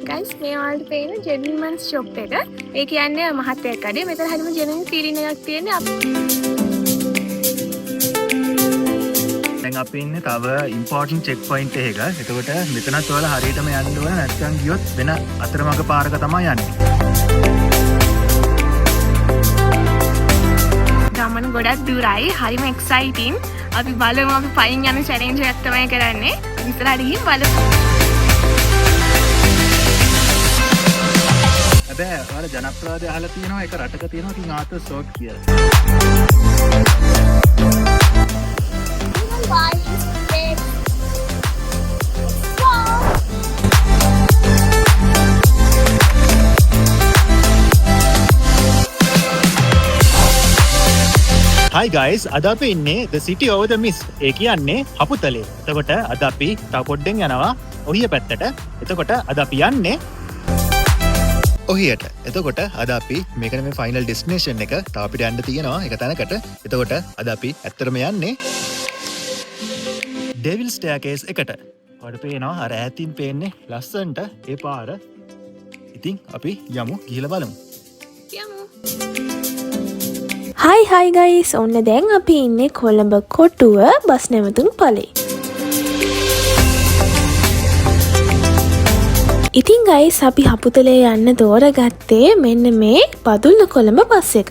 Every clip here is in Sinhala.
ගයිස් මේ ඔයාලට පේන ජෙන්ටල්මන්ස් ෂොප් එක. ඒ කියන්නේ මහත්තයෙක් කඩේ. මෙතන හරිම ජෙනුයින් ෆීලින් එකක් තියෙන්නේ. දැන් අපි ඉන්නේ තව ඉම්පෝර්ටන්ට් චෙක් පොයින්ට් එකක. එතකොට මෙතනත් ඔයාලා හරියටම යන්න ඕන නැත්නම් ගියොත් වෙන අතරමඟ පාරක තමයි යන්නේ. ගමන ගොඩක් දුරයි. හරිම එක්සයිටින්. අපි බලමු අපි පයින් යන චැලෙන්ජ් එකක් තමයි කරන්නේ. ඉස්සරහට ගිහින් බලමු. හැබැයි ඔයාලා ජනප්‍රවාදය අහලා තියෙනවා ඒක රටක තියෙනවා කිං ආතර් සෝට් කියලා. Hi guys, අද අපි ඉන්නේ the city over the mist. ඒ කියන්නේ හපුතලේ. එතකොට අද අපි තව පොඩ්ඩෙන් යනවා ඔහිය පැත්තට. එතකොට අද අපි යන්නේ ඔහියට. එතකොට අද අපි මේකනේ මේ ෆයිනල් ඩෙස්ටිනේෂන් එක. තව අපිට යන්න තියෙනවා එක තැනකට. එතකොට අද අපි ඇත්තටම යන්නේ ඩෙවිල් ස්ටෙයාකේස් එකට. ඔයාලට පේනවා අර ඈතින් පේන්නේ ලස්සනට ඒ පාර. ඉතින් අපි යමු ගිහලා බලමු. හයි ගයිස්, ඔන්න දැන් අපි ඉන්නේ කොළඹ කොටුව බස් නැවතුම් පලේ. ඉතින් ගයිස් අපි හපුතලේ යන්න තෝරගත්තේ මෙන්න මේ බදුල්ල කොළඹ බස් එක.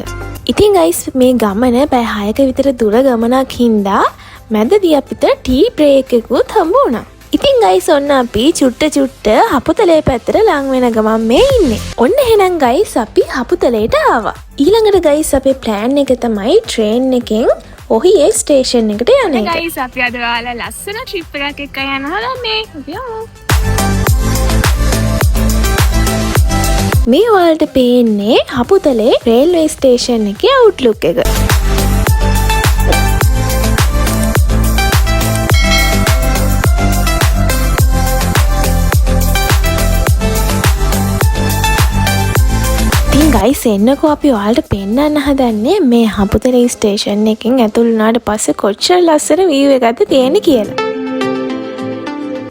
ඉතින් ගයිස් මේ ගමන පැය 6ක විතර දුර ගමනක් හින්දා මැදදී අපිට ටී බ්‍රේක් එකකුත් හම්බ වුණා. ඉතින් ගයිස් ඔන්න අපි චුට්ට හපුතලේ පැත්තට ලං වෙන ගමන් මේ ඉන්නේ. ඔන්න එහෙනම් ගයිස් අපි හපුතලේට ආවා. ඊළඟට ගයිස් අපේ ප්ලෑන් එක තමයි ට්‍රේන් එකෙන් ඔහියේ ස්ටේෂන් එකට යන එක. ගයිස් අපි අද ඔයාලා ලස්සන ට්‍රිප් එකක් එක්ක යනවා මේ. මේ ඔයාලට පේන්නේ හපුතලේ රේල්වේ ස්ටේෂන් එකේ අවුට්ලුක් එක. ගයිස් එන්නකෝ අපි ඔයාලට පෙන්නන්න හදන්නේ මේ හපුතලේ ස්ටේෂන් එකෙන් ඇතුල් වුණාට පස්සේ කොච්චර ලස්සන වීව් එකක්ද තියෙන්නේ කියලා.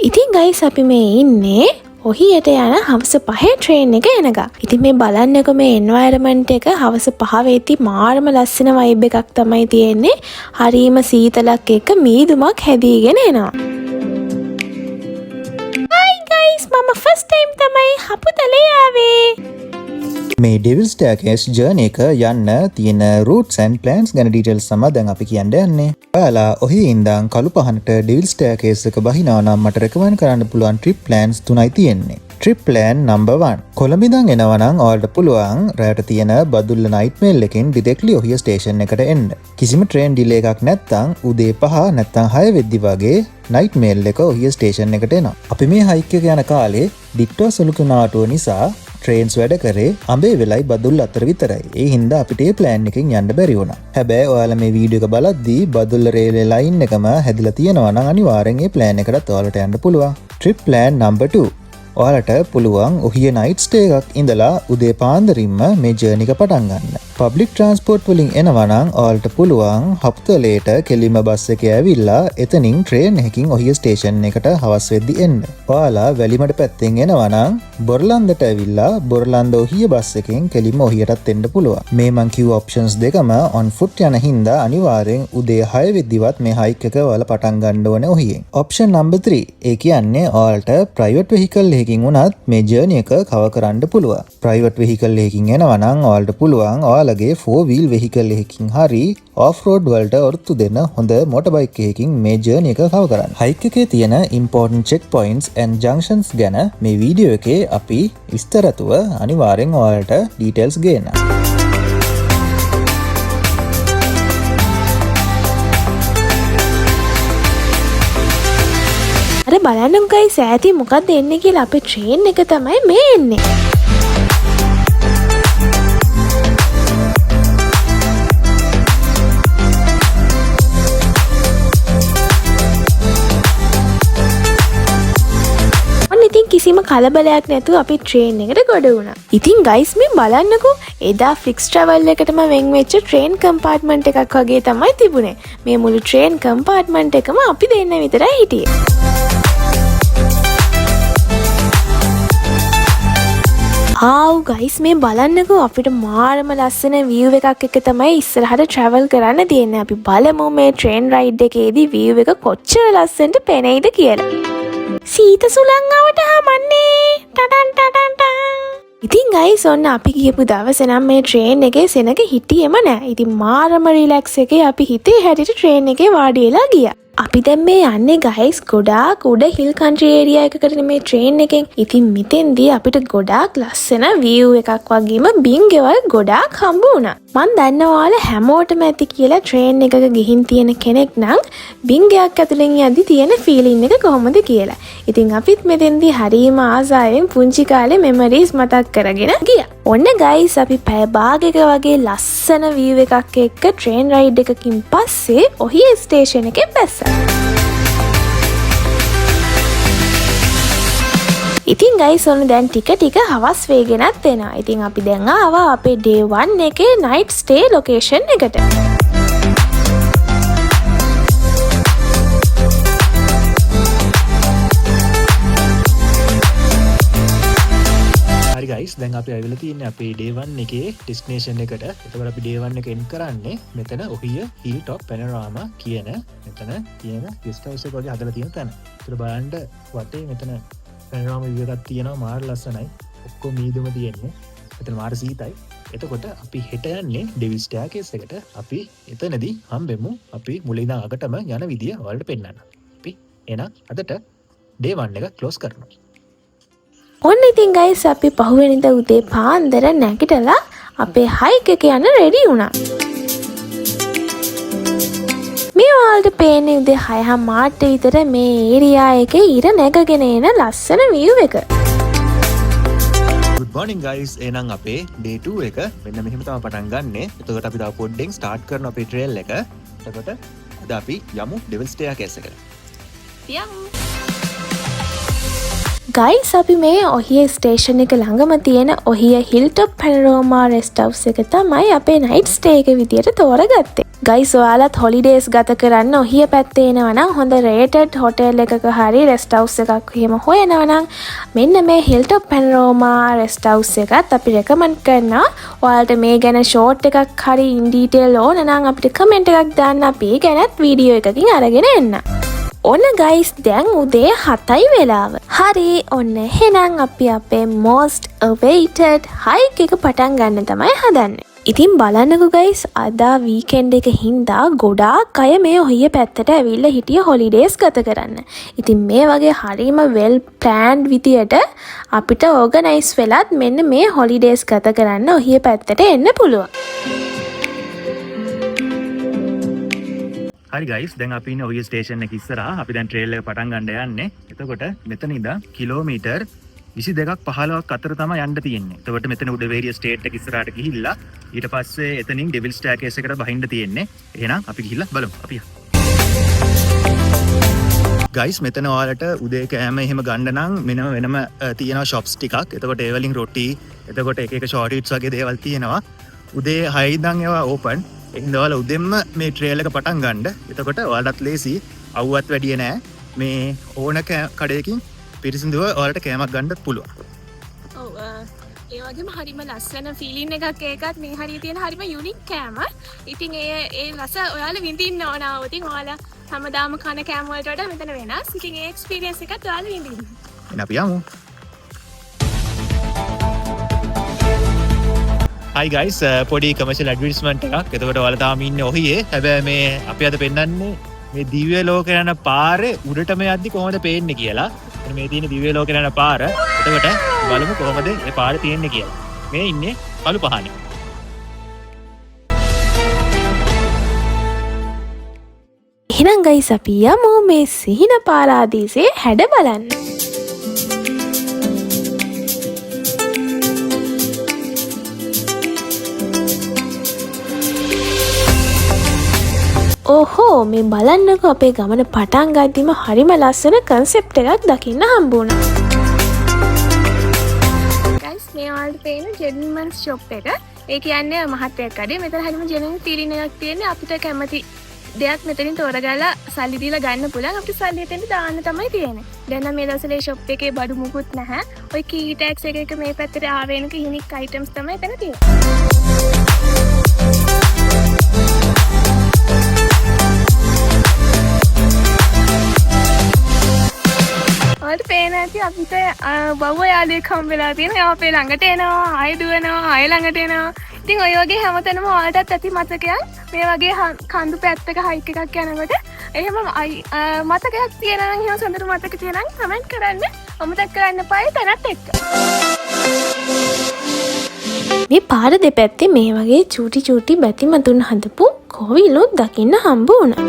ඉතින් ගයිස් අපි මේ ඉන්නේ ඔහියට යන හවස 5 ට්‍රේන් එක එනකම්. ඉතින් මේ බලන්නකෝ මේ එන්වයරන්මන්ට් එක හවස 5 වෙද්දි මාරම ලස්සන වයිබ් එකක් තමයි තියෙන්නේ. හරීම සීතලක් එක්ක මීදුමක් හැදීගෙන එනවා. හයි ගයිස් මම ෆස්ට් ටයිම් තමයි හපුතලේ ආවේ. මේ ඩෙවිල් ස්ටෙයාකේස් ජර්නි එක යන්න තියෙන රූට්ස් ඇන්ඩ් ප්ලෑන්ස් ගැන ඩීටේල්ස් තමයි දැන් අපි කියන්න යන්නේ. ඔයාලා ඔහේ ඉඳන් කළු පහනට ඩෙවිල් ස්ටෙයාකේස් එක බහිනවා නම් මට රෙකමන්ඩ් කරන්න පුළුවන් ට්‍රිප් ප්ලෑන්ස් 3යි තියෙන්නේ. Trip plan number 1. කොළඹ ඉඳන් එනවා නම් ඔයාලට පුළුවන් රැයට තියෙන බදුල්ල නයිට් මේල් එකෙන් ඩිරෙක්ට්ලි ඔහිය ස්ටේෂන් එකට එන්න. කිසිම ට්‍රේන් ඩිලේ එකක් නැත්නම් උදේ 5 නැත්නම් 6 වෙද්දි වගේ නයිට් මේල් එක ඔහිය ස්ටේෂන් එකට එනවා. අපි මේ හයික් එක යන කාලේ ඩිට්ටෝ සුළුකුණාටුව නිසා ට්‍රේන්ස් වැඩ කරේ අඹේ වෙලයි බදුල්ල අතර විතරයි. ඒ හින්දා අපිට ඒ ප්ලෑන් එකෙන් යන්න බැරි වුණා. හැබැයි ඔයාලා මේ වීඩියෝ එක බලද්දී බදුල්ල රේල්වේ ලයින් එකම හැදිලා තියෙනවා නම් අනිවාර්යෙන් ඒ ප්ලෑන් එකටත් ඔයාලට යන්න පුළුවන්. Trip plan number 2. ඔයාලට පුළුවන් ඔහිය නයිට් ස්ටේ එකක් ඉඳලා උදේ පාන්දරින්ම මේ ජර්නි එක පටන් ගන්න. පබ්ලික් ට්‍රාන්ස්පෝර්ට් වලින් එනවා නම් ඔයාලට පුළුවන් හපුතලේට කෙලිම බස් එකේ ඇවිල්ලා එතනින් ට්‍රේන් එකකින් ඔහිය ස්ටේෂන් එකට හවස් වෙද්දි එන්න. ඔයාලා වැලිමඩ පැත්තෙන් එනවා නම් බොරලන්දට ඇවිල්ලා බොරලන්ද ඔහිය බස් එකෙන් කෙලිම ඔහියටත් එන්න පුළුවන්. මේ මං කිව්ව ඔප්ෂන්ස් දෙකම on foot යන හින්දා අනිවාර්යෙන් උදේ 6 වෙද්දිවත් මේ හයික් එක ඔයාලා පටන් ගන්න ඕනේ ඔහියෙන්. Option number 3. ඒ කියන්නේ ඔයාලට ප්‍රයිවට් වෙහිකල් එකකින් උනත් මේ ජර්නි එක කවර් කරන්න පුළුවන්. ප්‍රයිවට් වෙහිකල් එකකින් එනවා නම් ඔයාලට පුළුවන් ඔයාලගේ 4 wheel vehicle එකකින් හරි off road වලට ඔරොත්තු දෙන හොඳ motorbike එකකින් මේ ජර්නි එක කවර් කරන්න. හයික් එකේ තියෙන important check points and junctions ගැන මේ වීඩියෝ එකේ අපි විස්තරතුව අනිවාර්යෙන් ඔයාලට details ගේන්න. අර බලන්න ගයිස් ඈතින් මොකක්ද එන්නේ කියලා අපේ ට්‍රේන් එක තමයි මේ එන්නේ. කිසිම කලබලයක් නැතුව අපි ට්‍රේන් එකට ගොඩ වුණා. ඉතින් ගයිස් මේ බලන්නකෝ එදා ෆ්ලික්ස් ට්‍රැවල් එකටම වෙන් වෙච්ච ට්‍රේන් කම්පාර්ට්මන්ට් එකක් වගේ තමයි තිබුණේ. මේ මුළු ට්‍රේන් කම්පාර්ට්මන්ට් එකම අපි දෙන්න විතරයි හිටියේ. ආව් ගයිස් මේ බලන්නකෝ අපිට මාරම ලස්සන view එකක් එක තමයි ඉස්සරහට travel කරන්න තියෙන්නේ. අපි බලමු මේ train ride එකේදී view එක කොච්චර ලස්සනට පෙනෙයිද කියලා. සීත සුළං ආවට හමන්නේ ටටන් ටටන් ටන්. ඉතින් ගයිස් ඔන්න අපි ගියපු දවසේ නම් මේ train එකේ සෙනග හිටියෙම නෑ. ඉතින් මාරම relax එකේ අපි හිතේ හැටියට train එකේ වාඩි වෙලා ගියා. අපි දැන් මේ යන්නේ ගයිස් ගොඩාක් උඩ හිල් කන්ට්‍රි ඒරියා එකකට මේ ට්‍රේන් එකෙන්. ඉතින් මෙතෙන්දී අපිට ගොඩාක් ලස්සන view එකක් වගේම බින්ගෙවල් ගොඩාක් හම්බ වුණා. මන් දන්නවා ඔයාලා හැමෝටම ඇති කියලා ට්‍රේන් එකක ගිහින් තියෙන කෙනෙක් නම් බින්ගයක් ඇතුලෙන් යද්දි තියෙන ෆීලිං එක කොහොමද කියලා. ඉතින් අපිත් මෙතෙන්දී හරිම ආසාවෙන් පුංචි කාලේ මෙමරිස් මතක් කරගෙන ගියා. ඔන්න ගයිස් අපි පැය භාගයක වගේ ලස්සන view එකක් එක්ක ට්‍රේන් රයිඩ් එකකින් පස්සේ ඔහිය ස්ටේෂන් එකේ බැස්සා. ඉතින් ගයිස් ඔන්න දැන් ටික හවස් වේගෙනත් එනවා. ඉතින් අපි දැන් ආවා අපේ day 1 එකේ night stay location එකට. හරි ගයිස් දැන් අපි ආවිලා තියෙන්නේ අපේ day 1 එකේ destination එකට. එතකොට අපි day 1 එක end කරන්නේ මෙතන ඔහිය hilltop panorama කියන මෙතන තියෙන guest house එක වගේ හදලා තියෙන තැන. ඒතර බලන්න වටේ මෙතන panorama view එකක් තියෙනවා මාර ලස්සනයි. ඔක්කොම මීදුම තියෙන්නේ. මෙතන මාර සීතයි. එතකොට අපි හෙට යන්නේ Devil Staircase එකට. අපි එතනදී හම්බෙමු අපි මුලින් ඉඳන් අගටම යන විදිය ඔයාලට පෙන්නන්න. අපි එහෙනම් අදට day 1 එක close කරනවා. ඔන්න ඉතින් ගයිස් අපි පහුවෙනිදා උදේ පාන්දර නැගිටලා අපේ හයික් එක යන්න රෙඩි වුණා. මේ ඔයාලට පේන්නේ උදේ 6:00 විතර මේ ඒරියා එකේ ඉර නැගගෙන එන ලස්සන view එක. Good morning guys. එහෙනම් අපේ day 2 එක මෙන්න මෙහෙම තමයි පටන් ගන්නෙ. එතකොට අපි තව පොඩ්ඩෙන් start කරන අපේ trail එක. එතකොට අද අපි යමු Devil Staircase එකට. යමු. ගයිස් අපි මේ ඔහිය ස්ටේෂන් එක ළඟම තියෙන ඔහිය හිල්ටොප් පැනරෝමා රෙස්ට් හවුස් එක තමයි අපේ නයිට් ස්ටේ එක විදියට තෝරගත්තේ. ගයිස් ඔයාලත් හොලිඩේස් ගත කරන්න ඔහිය පැත්තේ එනවා නම් හොඳ රේටඩ් හොටෙල් එකක හරි රෙස්ට් හවුස් එකක් එහෙම හොයනවා නම් මෙන්න මේ හිල්ටොප් පැනරෝමා රෙස්ට් හවුස් එකත් අපි රෙකමන්ඩ් කරනවා. ඔයාලට මේ ගැන ෂෝට් එකක් හරි ඉන් ඩීටේල් ඕන නම් අපිට කමෙන්ට් එකක් දාන්න අපි ඒ ගැනත් වීඩියෝ එකකින් අරගෙන එන්න. ඔන්න ගයිස් දැන් උදේ 7යි වෙලාව. හරි ඔන්න එහෙනම් අපි අපේ most awaited hike එක පටන් ගන්න තමයි හදන්නේ. ඉතින් බලන්නකෝ ගයිස් අද වීකෙන්ඩ් එක හින්දා ගොඩාක් අය මේ ඔහිය පැත්තට ඇවිල්ලා හිටිය හොලිඩේස් ගත කරන්න. ඉතින් මේ වගේ හරිම well planned විදියට අපිට organize වෙලත් මෙන්න මේ හොලිඩේස් ගත කරන්න ඔහිය පැත්තට එන්න පුළුවන්. හරි ගයිස් දැන් අපි ඉන්නේ ඔහිය ස්ටේෂන් එක ඉස්සරහා. අපි දැන් ට්‍රේල් එක පටන් ගන්න යන්නේ. එතකොට මෙතන ඉඳන් කිලෝමීටර් 22ක් 15ක් අතර තමයි යන්න තියෙන්නේ. එතකොට මෙතන උඩ වේරිය ස්ටේට් එක ඉස්සරහට ගිහිල්ලා ඊට පස්සේ එතනින් ඩෙවිල් ස්ටෑර්කේස් එකට බහින්න තියෙන්නේ. එහෙනම් අපි ගිහිල්ලා බලමු. අපි ගයිස් මෙතන ඔයාලට උදේ කෑම එහෙම ගන්න නම් වෙනම තියෙනවා shops ටිකක්. එතකොට ඒ වලින් රොටි, එතකොට එක short eats වගේ දේවල් තියෙනවා. උදේ 6 ඉඳන් ඒවා ඕපන්. එහෙනම් ඔයාලා උදෙන්ම මේ ට්‍රේල් එක පටන් ගන්න. එතකොට ඔයාලටත් ලේසි අවුවත් වැඩි නෑ. මේ ඕන කඩේකින් පිරිසිදුව ඔයාලට කෑමක් ගන්නත් පුළුවන්. ඔව් ඒ වගේම හරිම ලස්සන ෆීලින් එකක් ඒකත් මේ හරිය තියෙන හරිම යුනික් කෑම. ඉතින් ඒ රස ඔයාලා විඳින්න ඕන. ඉතින් ඔයාලා හැමදාම කන කෑම වලට වඩා මෙතන වෙනස්. ඉතින් ඒ එක්ස්පීරියන්ස් එකත් ඔයාලා විඳින්න. එහෙනම් අපි යමු. Hi guys, පොඩි commercial advertisement එකක්. එතකොට ඔයාලා තාම ඉන්නේ ඔහියේ. හැබැයි මේ අපි අද පෙන්නන්නේ මේ දිව්‍ය ලෝක යන පාරේ උඩටම යද්දි කොහොමද පේන්නේ කියලා. මේ තියෙන දිව්‍ය ලෝක යන පාර. එතකොට බලමු කොහොමද මේ පාර තියෙන්නේ කියලා. මේ ඉන්නේ කළු පහනේ. එහෙනම් ගයිස් අපි යමු මේ සිහින පාරාදීසේ හැඩ බලන්න. ඕහෝ මේ බලන්නකෝ අපේ ගමන පටන් ගද්දිම හරිම ලස්සන කන්සෙප්ට් එකක් දකින්න හම්බ වුණා. මේ ඔයාලට පේන ජෙන්මන්ස් ෂොප් එක. ඒ කියන්නේ මහත්තයෙක් කඩේ. මෙතන හරියම ජෙනුයින් ෆීලින් එකක් තියෙන්නේ. අපිට කැමති දෙයක් මෙතනින් තෝරගලා සල්ලි දීලා ගන්න පුළුවන්. අපිට සල්ලි එතෙන්ට දාන්න තමයි තියෙන්නේ. දැන් නම් මේ දවස්වල ෂොප් එකේ බඩු මුකුත් නැහැ. ඔය කී ටැක්ස් එක මේ පැත්තට ආවෙනක යුනික් අයිටම්ස් තමයි එතන තියෙන්නේ. ඔයාලට පේන ඇති අපිට බව්ව යාළුවෙක් හම්බෙලා තියෙනවා. එයා අපේ ළඟට එනවා, ආයෙ දුවනවා, ආයෙ ළඟට එනවා. ඉතින් ඔය වගේ හැමතැනම ඔයාලටත් ඇති මතකයක් මේ වගේ කඳු පැත්තක හයික් එකක් යනකොට එහෙම මතකයක් තියෙනවා නම් එහෙම සොඳුරු මතක තියෙනවා නම් කමෙන්ට් කරන්න. අමතක කරන්න එපා තැනත් එක්ක. මේ පාර දෙපැත්තේ මේ වගේ චූටි බැතිමතුන් හදපු කොවිලුත් දකින්න හම්බ වුණා.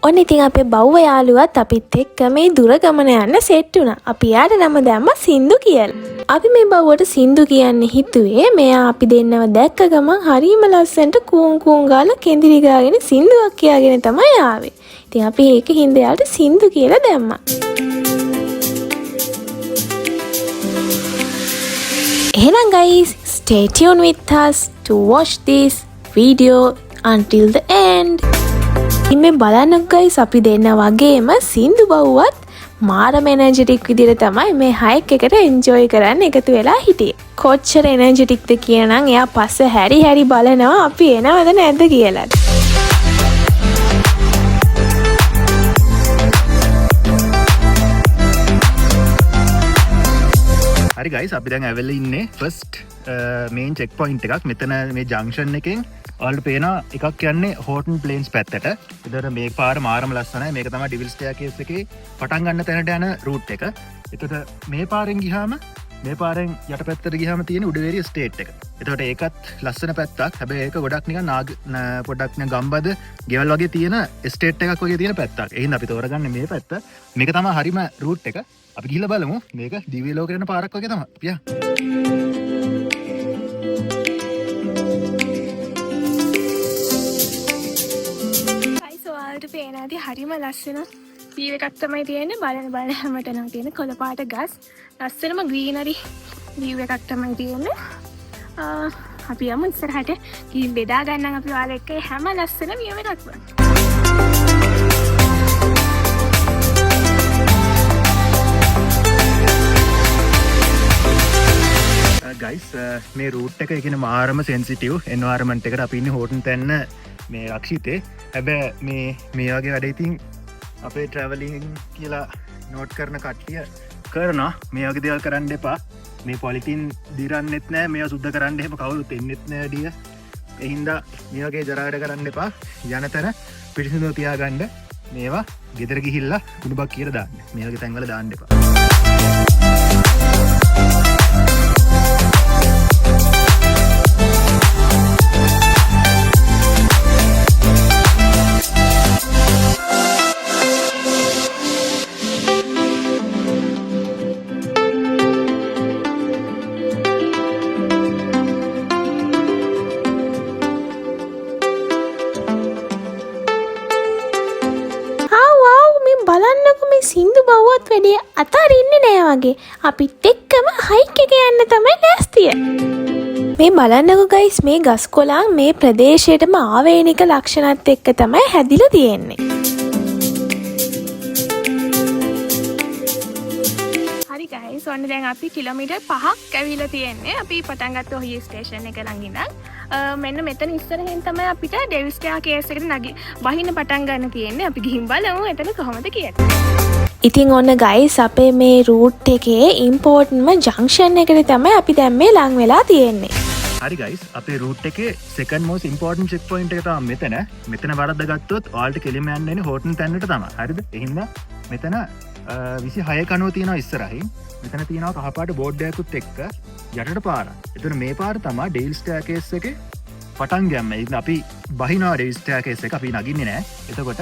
ඔන්න ඉතින් අපේ බව්ව යාළුවත් අපිත් එක්ක මේ දුර ගමන යන්න සෙට් වුණා. අපි යාට නම දැම්මා සින්දු කියලා. අපි මේ බව්වට සින්දු කියන්න හිතුවේ මෙයා අපි දෙන්නව දැක්ක ගමන් හරීම ලස්සනට කූන් ගාලා කෙඳිරි ගාගෙන සින්දුවක් කියාගෙන තමයි ආවේ. ඉතින් අපි ඒක හින්දා යාට සින්දු කියලා දැම්මා. එහෙනම් guys, stay tuned with us to watch this video until the end. මේ බලන්න guys, අපි දෙන්න වගේම සින්දු බව්වත් මාරම එනර්ජටික් විදිහට තමයි මේ හයික් එකට එන්ජොයි කරන්න එකතු වෙලා හිටියේ. කොච්චර එනර්ජටික්ද කියනනම් එයා පස්ස හැරි බලනවා අපි එනවද නැද්ද කියලා. හරි ගයිස්, අපි දැන් ඇවිල්ලා ඉන්නේ ෆස්ට් මේන් චෙක් පොයින්ට් එකක්. මෙතන මේ ජංක්ෂන් එකෙන් ඔයාලට පේන එකක් කියන්නේ හෝටන් ප්ලේන්ස් පැත්තට. එතකොට මේ පාර මාරම ලස්සනයි. මේක තමයි ඩෙවිල් ස්ටෙයාකේස් එකේ පටන් ගන්න තැනට යන රූට් එක. එතකොට මේ පාරෙන් ගියාම මේ පාරෙන් යටපැත්තට ගියාම තියෙන උඩවේරිය ස්ටේට් එක. එතකොට ඒකත් ලස්සන පැත්තක්. හැබැයි ඒක ගොඩක් නිකන් පොඩක් නිකන් ගම්බද ගෙවල් වගේ තියෙන ස්ටේට් එකක් වගේ තියෙන පැත්තක්. ඒ හින්දා අපි තෝරගන්නේ මේ පැත්ත. මේක තමයි හරිම රූට් එක. අපි ගිහලා බලමු. මේක දිව්‍ය ලෝකේ යන පාරක් වගේ තමයි. පියා. ඔයාලට පේන ඇති හරිම ලස්සන view එකක් තමයි තියෙන්නේ. බලන හැමතැනම තියෙන කොළ පාට ගස්. ලස්සනම greenery view එකක් තමයි තියෙන්නේ. අපි යමු ඉස්සරහට ගිහින් බෙදා ගන්නම් අපි ඔයාලා එක්ක හැම ලස්සන view එකක්ම. ගයිස්, මේ රූට් එක කියන්නේ මාරම සෙන්සිටිව් එන්වයරන්මන්ට් එකට අපි ඉන්නේ හෝටන් තැන්න මේ රක්ෂිතේ. හැබැයි මේ වගේ වැඩ ඉතින් අපේ ට්‍රැවලින් කියලා නෝට් කරන කට්ටිය කරනවා. මේ වගේ දේවල් කරන්න එපා. මේ පොලිතින් දිරන්නෙත් නෑ, මේවා සුද්ධ කරන්න එහෙම කවුරුත් එන්නෙත් නෑ ඩිය. ඒ හින්දා මේ වගේ ජරාඩ කරන්න එපා. යන තැන පිරිසිදුව තියාගන්න. මේවා ගෙදර ගිහිල්ලා කුණුබක් කියලා දාන්න. මේ වගේ තැන්වල දාන්න එපා. බලන්නකො මේ සින්දු බව්වත් වැඩි අතාරින්නේ නෑ වගේ. අපිත් එක්කම හයික් එක යන්න තමයි ලෑස්තිය. මේ බලන්නකො guys, මේ ගස් කොළන් මේ ප්‍රදේශයටම ආවේනික ලක්ෂණත් එක්ක තමයි හැදිලා තියෙන්නේ. හරි guys, ඔන්න දැන් අපි කිලෝමීටර් 5ක් ඇවිල්ලා තියෙන්නේ. අපි පටන් ගත්ත ඔහි ස්ටේෂන් එක ළඟ ඉඳන්. මෙන්න මෙතන ඉස්සරහින් තමයි අපිට ඩෙවිල් ස්ටෙයාකේස් එකට බහින්න පටන් ගන්න තියෙන්නේ. අපි ගිහින් බලමු එතන කොහොමද කියලා. ඉතින් ඔන්න guys, අපේ මේ රූට් එකේ ඉම්පෝර්ටන්ට්ම ජංක්ෂන් එකට තමයි අපි දැන් මේ ලං වෙලා තියෙන්නේ. හරි ගයිස්, අපේ රූට් එකේ සෙකන්ඩ් මොස්ට් ඉම්පෝර්ටන්ට් චෙක් පොයින්ට් එක තමයි මෙතන. මෙතන වරද්ද ගත්තොත් ඔයාලට කෙලිම යන්න වෙන්නේ හෝටන් තැන්නට තමයි. හරිද? එහෙනම් මෙතන 26 කණුව තියෙනවා ඉස්සරහින්. මෙතන තියෙනවා කහපාට බෝඩ් එකකුත් එක්ක යටට පාරක්. එතන මේ පාර තමයි ඩෙවිල් ස්ටෙයාකේස් එකේ පටන් ගන්න. ඉතින් අපි බහිනවා ඩෙවිල් ස්ටෙයාකේස් එක. අපි නගින්නේ නැහැ. එතකොට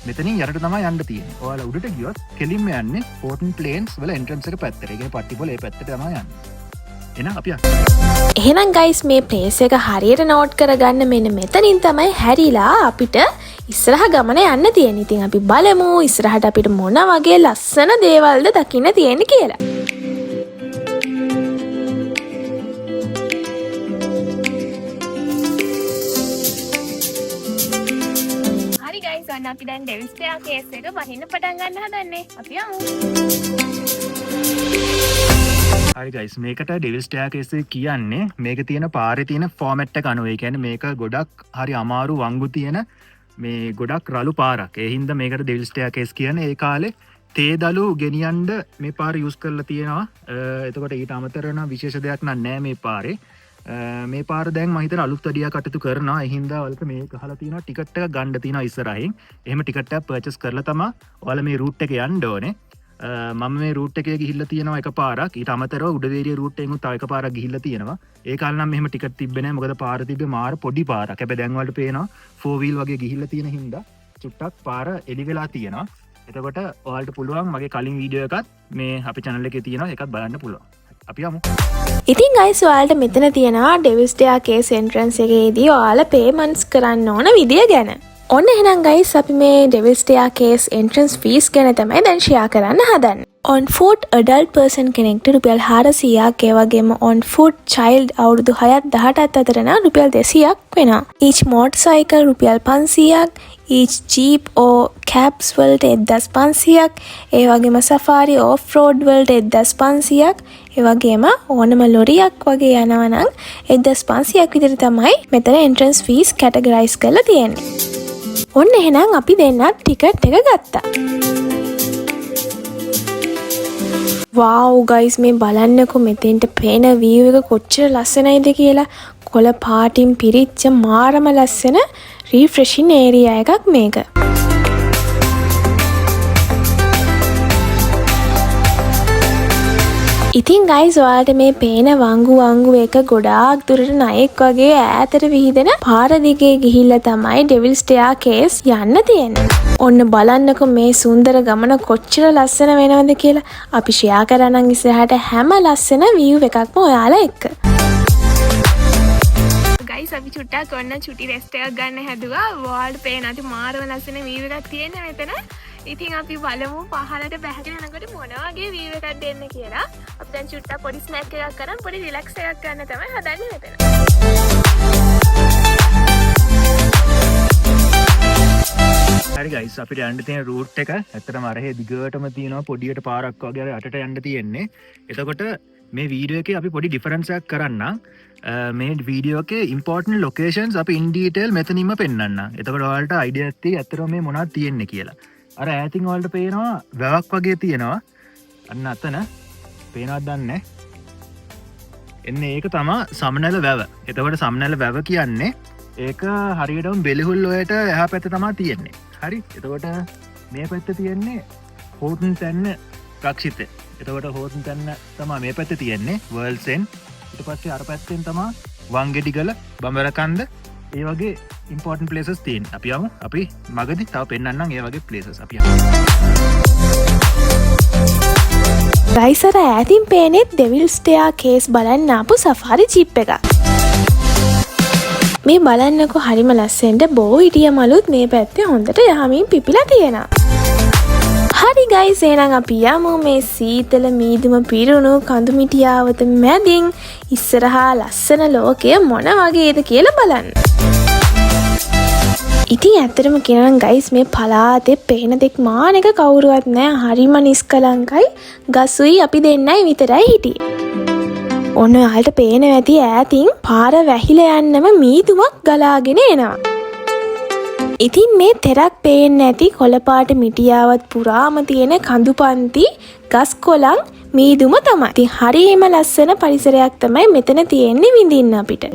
මෙතනින් යටට තමයි යන්න තියෙන්නේ. ඔයාලා උඩට ගියොත් කෙලින්ම යන්නේ හෝටන් ප්ලේන්ස් වල එන්ට්‍රන්ස් එක පැත්තට. ඒ කියන්නේ පට්ටිපොළ ඒ පැත්තට තමයි යන්නේ. එන අපි එහෙනම් ගයිස් මේ ප්ලේස් එක හරියට නෝට් කරගන්න මෙන්න මෙතනින් තමයි හැරිලා අපිට ඉස්සරහ ගමන යන්න තියෙන්නේ. ඉතින් අපි බලමු ඉස්සරහට අපිට මොන වගේ ලස්සන දේවල්ද දකින්න තියෙන්නේ කියලා. හරි ගයිස් ඔන්න අපි දැන් ඩෙවිල්ස් ස්ටෙයාර්කේස් එක වහින්න පටන් ගන්න හදන්නේ. අපි යමු. හරි ගයිස් මේකට ඩෙවිල්ස් ස්ටෙයාර්කේස් කියන්නේ මේක තියෙන පාරේ තියෙන ෆෝමැට් එක අනුව. ඒ කියන්නේ මේක ගොඩක් හරි අමාරු වංගු තියෙන මේ ගොඩක් රළු පාරක්. ඒ හින්දා මේකට ඩෙවිල්ස් ස්ටෙයාර්කේස් කියන්නේ. ඒ කාලේ තේ දළු ගෙනියන්න මේ පාර යූස් කරලා තියෙනවා. එතකොට ඊට අමතරව නම් විශේෂ දෙයක් නෑ මේ පාරේ. මේ පාර දැන් මම හිතන අලුත් වැඩියා කටයුතු කරනවා. ඒ හින්දා ඔයාලට මේ ගහලා තියෙනවා ටිකට් එක ගන්න තියෙනවා ඉස්සරහින්. එහෙම ටිකට් එකක් පර්චේස් කරලා තමයි ඔයාලා මේ රූට් එක යන්න ඕනේ. මම මේ රූට් එකේ ගිහිල්ලා තියෙනවා එක පාරක්. ඊට අමතරව උඩවේරිය රූට් එකෙන් තව එක පාරක් ගිහිල්ලා තියෙනවා. ඒ කාලේ නම් මෙහෙම ටිකට් තිබ්බේ නැහැ. මොකද පාර තිබ්බේ මාර පොඩි පාරක්. හැබැයි දැන් වලට පේනවා 4 wheel වගේ ගිහිල්ලා තියෙන හින්දා චුට්ටක් පාර එලි වෙලා තියෙනවා. එතකොට ඔයාලට පුළුවන් මගේ කලින් වීඩියෝ එකත් මේ අපේ channel එකේ තියෙනවා. ඒකත් බලන්න පුළුවන්. අපි යමු. ඉතින් ගයිස් ඔයාලට මෙතන තියෙනවා ඩෙවිල්ස් ස්ටෙයාර්කේස් එන්ට්‍රන්ස් එකේදී ඔයාලා පේමන්ට්ස් කරන්න ඕන විදිය ගැන. ඔන්න එහෙනම් ගයිස් අපි මේ ඩෙවිල්ස් ස්ටෙයාර්කේස් එන්ට්‍රන්ස් ෆීස් ගැන තමයි දැන් ෂෙයා කරන්න හදන්නේ. on foot adult person කෙනෙක්ට රුපියල් 400ක් ඒ වගේම on foot child අවුරුදු 6ත් 18ත් අතර නම් රුපියල් 200ක් වෙනවා. each motorcycle රුපියල් 500ක්, each jeep or cabs වලට 1500ක්, ඒ වගේම safari off road වලට 1500ක්, ඒ වගේම ඕනම ලොරියක් වගේ යනවා නම් 1500ක් විතර තමයි මෙතන entrance fees categorize කරලා තියෙන්නේ. ඔන්න එහෙනම් අපි දෙන්නත් ටිකට් එක ගත්තා. wow guys මේ බලන්නකො මෙතෙන්ට පේන view එක කොච්චර ලස්සනයිද කියලා. කොළ පාටින් පිරිච්ච මාරම ලස්සන refreshing area එකක් මේක. ඉතින් guys ඔයාලට මේ පේන වංගු එක ගොඩාක් දුරට නයෙක් වගේ ඈතට විහිදෙන පාර දිගේ ගිහිල්ලා තමයි ඩෙවිල්ස් ස්ටෙයාර්කේස් යන්න තියෙන්නේ. ඔන්න බලන්නකො මේ සුන්දර ගමන කොච්චර ලස්සන වෙනවද කියලා. අපි ෂෙයා කරනම් ඉස්සරහට හැම ලස්සන view එකක්ම ඔයාලා එක්ක. ගයිස් අපි චුට්ටක් ඔන්න චුටි රෙස්ට් එකක් ගන්න හැදුවා. ඔයාලට පේන අති මාරම ලස්සන view එකක් තියෙනවා මෙතන. ඉතින් අපි බලමු පහලට බැහැගෙන යනකොට මොන වගේ view එකක් දෙන්න කියලා. අපි දැන් චුට්ටක් පොඩි ස්නැක් එකක් කරන් පොඩි රිලැක්ස් එකක් ගන්න තමයි හදන්නේ මෙතන. හරි ගයිස් අපිට යන්න තියෙන රූට් එක ඇත්තටම අරහේ දිගටම තියෙනවා පොඩියට පාරක් වගේ අර යටට යන්න තියෙන්නේ. එතකොට මේ වීඩියෝ එකේ අපි පොඩි ඩිෆරන්ස් එකක් කරන්නම්. මේ වීඩියෝ එකේ ඉම්පෝටන්ට් ලොකේෂන්ස් අපි ඉන් ඩීටේල් මෙතනින්ම පෙන්නන්නම්. එතකොට ඔයාලට අයිඩියා ඇති ඇත්තටම මේ මොනවද තියෙන්නේ කියලා. අර ඈතින් ඔයාලට පේනවා වැවක් වගේ තියෙනවා. අන්න අතන පේනවද දන්නේ. එන්නේ ඒක තමයි සමනල වැව. එතකොට සමනල වැව කියන්නේ ඒක හරියටම බෙලිහුල් වලට එහා පැත්තේ තමයි තියෙන්නේ. හරි. එතකොට මේ පැත්තේ තියෙන්නේ හෝටන් තැන්න රක්ෂිතේ. එතකොට හෝටන් තැන්න තමයි මේ පැත්තේ තියෙන්නේ වර්ල්ඩ්ස් එන්ඩ්. ඊට පස්සේ අර පැත්තෙන් තමයි වංගෙඩිගල බඹරකන්ද ඒ වගේ ඉම්පෝටන්ට් ප්ලේසස් තියෙනවා. අපි යමු. අපි මගදී තව පෙන්නන්නම් ඒ වගේ ප්ලේසස්. අපි යමු. ගයිස් අර ඈතින් පේන්නේ ඩෙවිල්ස් ස්ටෙයාර්කේස් බලන්න ආපු සෆාරි ජීප් එකක්. මේ බලන්නකො හරිම ලස්සනට බෝ හිටිය මලුත් මේ පැත්තේ හොඳට යහමින් පිපිලා තියෙනවා. හරි ගයිස් එහෙනම් අපි යමු මේ සීතල මීදුම පිරුණු කඳු මිටියාවත මැදින් ඉස්සරහා ලස්සන ලෝකය මොන වගේද කියලා බලන්න. ඉතින් ඇත්තටම කියනනම් ගයිස් මේ පලාතේ පේන දෙක් මානෙක කවුරුවත් නැහැ. හරිම නිස්කලංකයි. ගසුයි අපි දෙන්නයි විතරයි හිටියේ. ඔන්න ඔයාලට පේන ඇති ඈතින් පාර වැහිලා යන්නම මීදුමක් ගලාගෙන එනවා. ඉතින් මේ තෙරක් පේන්න ඇති කොළපාට මිටියාවත් පුරාම තියෙන කඳුපන්ති ගස් කොළන් මීදුම තමයි. ඉතින් හරිම ලස්සන පරිසරයක් තමයි මෙතන තියෙන්නේ විඳින්න අපිට.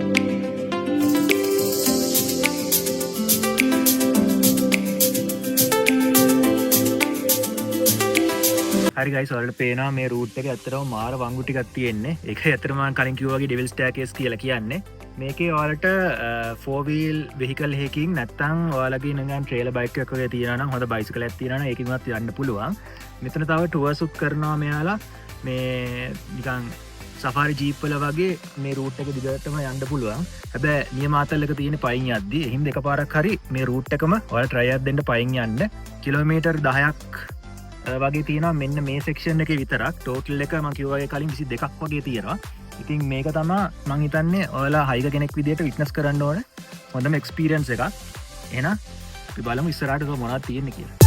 හරි ගයිස් ඔයාලට පේනවා මේ රූට් එකේ ඇත්තටම මාර වංගු ටිකක් තියෙන්නේ. ඒක ඇත්තටම මම කලින් කිව්වා වගේ ඩෙවිල්ස් ස්ටෙයාර්කේස් කියලා කියන්නේ. මේකේ ඔයාලට 4 wheel vehicle එකකින් නැත්නම් ඔයාලගේ නිකන් ට්‍රේලර් බයික් එකක් වගේ තියනවා නම් හොඳ බයිසිකල් එකක් තියනවා නම් ඒකින්වත් යන්න පුළුවන්. මෙතන තව ටුවර්ස් උත් කරනවා මෙයාලා මේ නිකන් සෆාරි ජීප් වල වගේ මේ රූට් එක දිගටම යන්න පුළුවන්. හැබැයි නියමාතල්ලක තියෙන පයින් යද්දී හින්ද එකපාරක් හරි මේ රූට් එකම ඔයාලා try එකක් දෙන්න පයින් යන්න. කිලෝමීටර් 10ක් වගේ තියෙනවා මෙන්න මේ සෙක්ෂන් එකේ විතරක්. ටෝටල් එක මම කිව්වා වගේ කලින් 22ක් වගේ තියෙනවා. ඉතින් මේක තමයි මම හිතන්නේ ඔයාලා හයික කෙනෙක් විදියට විට්නස් කරන්න ඕන හොඳම එක්ස්පීරියන්ස් එකක්. එහෙනම් අපි බලමු ඉස්සරහට මොනවද තියෙන්නේ කියලා.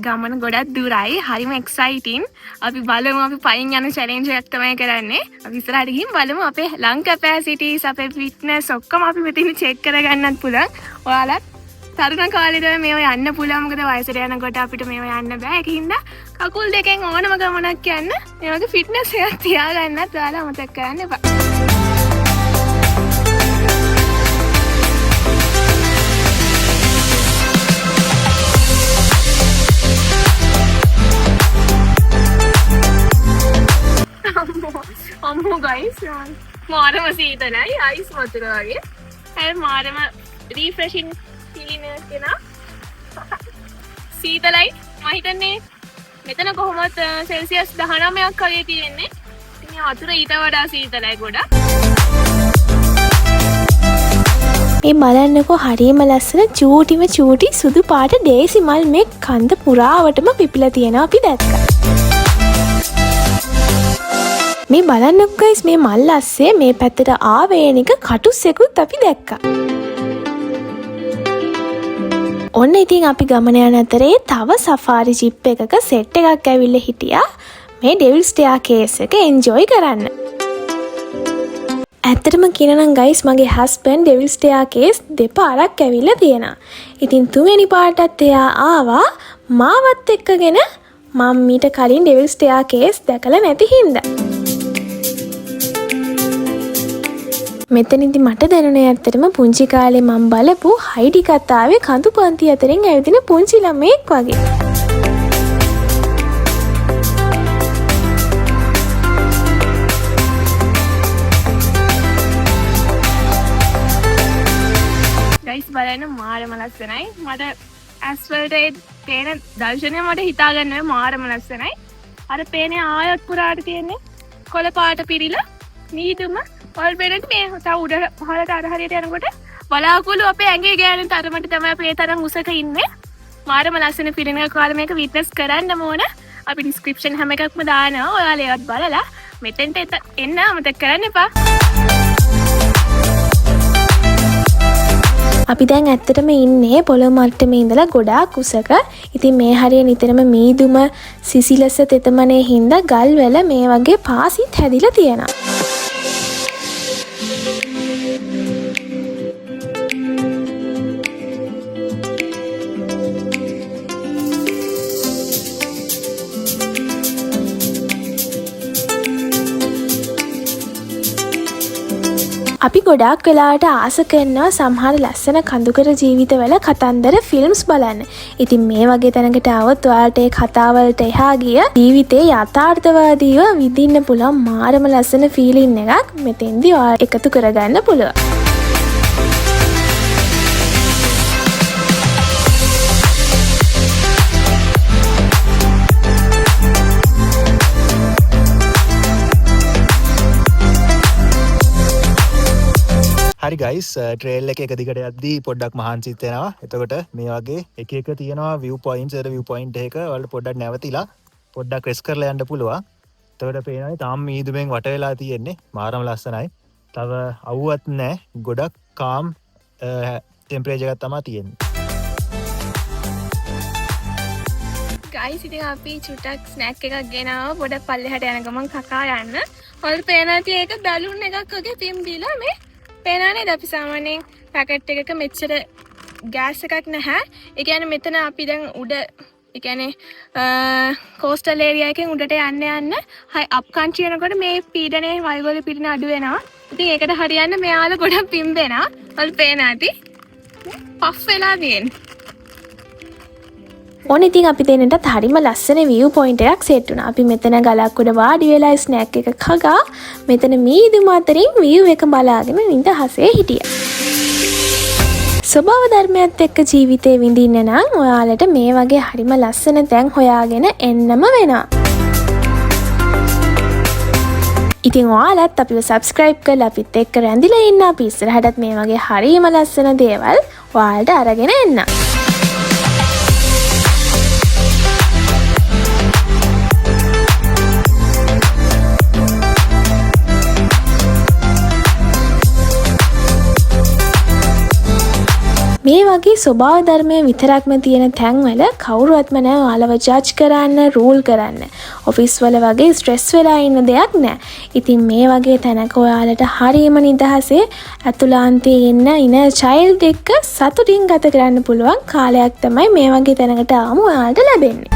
ගමන ගොඩක් දුරයි හරිම එක්සයිටින් අපි බලමු අපි පයින් යන චැලෙන්ජ් එකක් තමයි කරන්නේ අපි ඉස්සරහට ගිහින් බලමු අපේ ලං කැපැසිටිස් අපේ ෆිට්නස් ඔක්කොම අපි මෙතන චෙක් කරගන්නත් පුළුවන් ඔයාලත් තරුණ කාලේද මේව යන්න පුළුවන් මොකද වයසට යනකොට අපිට මේව යන්න බෑ ඒකින්ද කකුල් දෙකෙන් ඕනම ගමනක් යන්න මේ වගේ ෆිට්නස් එකක් තියාගන්නත් ඔයාලා මතක කරන්න එපා අම්මෝ ගයිස් මාරම සීතලයි අයිස් වතුර වගේ හැබැයි මාරම රීෆ්‍රෙෂින් ෆීලින් එකක් එනවා සීතලයි මම හිතන්නේ මෙතන කොහොමද සෙල්සියස් 19ක් වගේ තියෙන්නේ ඉතින් වතුර ඊට වඩා සීතලයි ගොඩක් මේ බලන්නකෝ හරියම ලස්සන චූටි සුදු පාට ඩේසි මල් මේ කන්ද පුරාවටම පිපිලා තියෙනවා අපි දැක්කා මේ බලන්නකෝ ගයිස් මේ මල් අස්සේ මේ පැත්තට ආවේනික කටුස්සෙකුත් අපි දැක්කා. ඔන්න ඉතින් අපි ගමන යන අතරේ තව සෆාරි ජිප් එකක සෙට් එකක් ඇවිල්ලා හිටියා මේ ඩෙවිල් ස්ටෙයාකේස් එක එන්ජොයි කරන්න. ඇත්තටම කියනනම් ගයිස් මගේ හස්බන්ඩ් ඩෙවිල් ස්ටෙයාකේස් දෙපාරක් ඇවිල්ලා තියෙනවා. ඉතින් තුන්වෙනි පාරටත් එයා ආවා මාවත් එක්කගෙන මම මීට කලින් ඩෙවිල් ස්ටෙයාකේස් දැකලා නැති හින්දා. මෙතනදි මට දැනුනේ ඇත්තටම පුංචි කාලේ මම බලපු හයිඩි කතාවේ කඳු පන්ති අතරින් ඇවිදින පුංචි ළමෙක් වගේ. ගයිස් බලන්න මාරම ලස්සනයි මට ඇස්වලට පේන දර්ශනය මට හිතාගන්න මාරම ලස්සනයි අර පේනේ ආයත් පුරාට තියෙන්නේ කොළ පාට පිරිලා නීදුම වල් පේනට මේ තව උඩ පහළට අර හරියට යනකොට බලාකුළු අපේ ඇඟේ ගෑනෙන තරමට තමයි අපි ඒ තරම් උසක ඉන්නේ මාරම ලස්සන ෆිලින් එකක් ඔයාලා මේක විට්නස් කරන්න ඕන අපි ඩිස්ක්‍රිප්ෂන් හැම එකක්ම දානවා ඔයාලා ඒවත් බලලා මෙතෙන්ට එන්න අමතක කරන්න එපා අපි දැන් ඇත්තටම ඉන්නේ පොළොව මට්ටමේ ඉඳලා ගොඩාක් උසක. ඉතින් මේ හරිය නිතරම මීදුම සිසිලස තෙතමනේ හින්දා ගල් වල මේ වගේ පාසිත් හැදිලා තියෙනවා. අපි ගොඩාක් වෙලාවට ආස කරනවා සමහර ලස්සන කඳුකර ජීවිතවල කතන්දර ෆිල්ම්ස් බලන්න. ඉතින් මේ වගේ තැනකට આવොත් ඔයාලට ඒ කතාවලට එහා ගිය ජීවිතේ යථාර්ථවාදීව විඳින්න පුළුවන් මාරම ලස්සන ෆීලින් එකක් මෙතෙන්දී ඔයාලට එකතු කරගන්න පුළුවන්. හරි ගයිස් ට්‍රේල් එක දිගට යද්දී පොඩ්ඩක් මහන්සිත් වෙනවා. එතකොට මේ වගේ එක එක තියෙනවා view points විව් පොයින්ට් එක වලට පොඩ්ඩක් නැවතිලා පොඩ්ඩක් රෙස් කරලා යන්න පුළුවන්. එතකොට පේනවා තාම මීදුමෙන් වට වෙලා තියෙන්නේ. මාරම ලස්සනයි. තව අවුවත් නැහැ. ගොඩක් කාම් ටෙම්පරේචර් එකක් තමයි තියෙන්නේ. ගයිස් ඉතින් අපි චුට්ටක් ස්නැක් එකක් ගෙනාවා පොඩක් පල්ලෙහාට යන ගමන් කකා යන්න. ඔයාලට පේනවා ඇති ඒක බැලුන් එකක් වගේ පිම් දීලා මේ පේනනේ අපි සාමාන්‍යයෙන් පැකට් එකක මෙච්චර ගෑස් එකක් නැහැ. ඒ කියන්නේ මෙතන අපි දැන් උඩ ඒ කියන්නේ කෝස්ටල් ඒරියා එකෙන් උඩට යන්න හයි අප් කන්ට්‍රි යනකොට මේ පීඩනයේ වල්වල පීඩන අඩු වෙනවා. ඉතින් ඒකට හරියන්න මෙයාලා ගොඩක් පිම්බෙනවා. ඔයාලට පේනවා ඇති. පෆ් වෙලා තියෙන්නේ. ඕන ඉතින් අපි දෙන්නටත් හරිම ලස්සන view point එකක් සෙට් වුණා. අපි මෙතන ගලක් උඩ වාඩි වෙලා ස්නැක් එක කගා මෙතන මීදුම අතරින් view එක බලාගෙන නිදහසේ හිටියා. ස්වභාව ධර්මයත් එක්ක ජීවිතේ විඳින්න නම් ඔයාලට මේ වගේ හරිම ලස්සන තැන් හොයාගෙන එන්නම වෙනවා. ඉතින් ඔයාලත් අපිව subscribe කරලා අපිත් එක්ක රැඳිලා ඉන්න. අපි ඉස්සරහටත් මේ වගේ හරිම ලස්සන දේවල් ඔයාලට අරගෙන එන්න. මේ වගේ ස්වභාව ධර්මය විතරක්ම තියෙන තැන්වල කවුරුවත්ම නැහැ ඔයාලව ජජ් කරන්න, රූල් කරන්න. ඔෆිස් වල වගේ ස්ට්‍රෙස් වෙලා ඉන්න දෙයක් නැහැ. ඉතින් මේ වගේ තැනක ඔයාලට හරියම නිදහසේ අතුලාන්තයේ ඉන්න චයිල්ඩ් එක්ක සතුටින් ගත කරන්න පුළුවන් කාලයක් තමයි මේ වගේ තැනකට ආවම ඔයාලට ලැබෙන්නේ.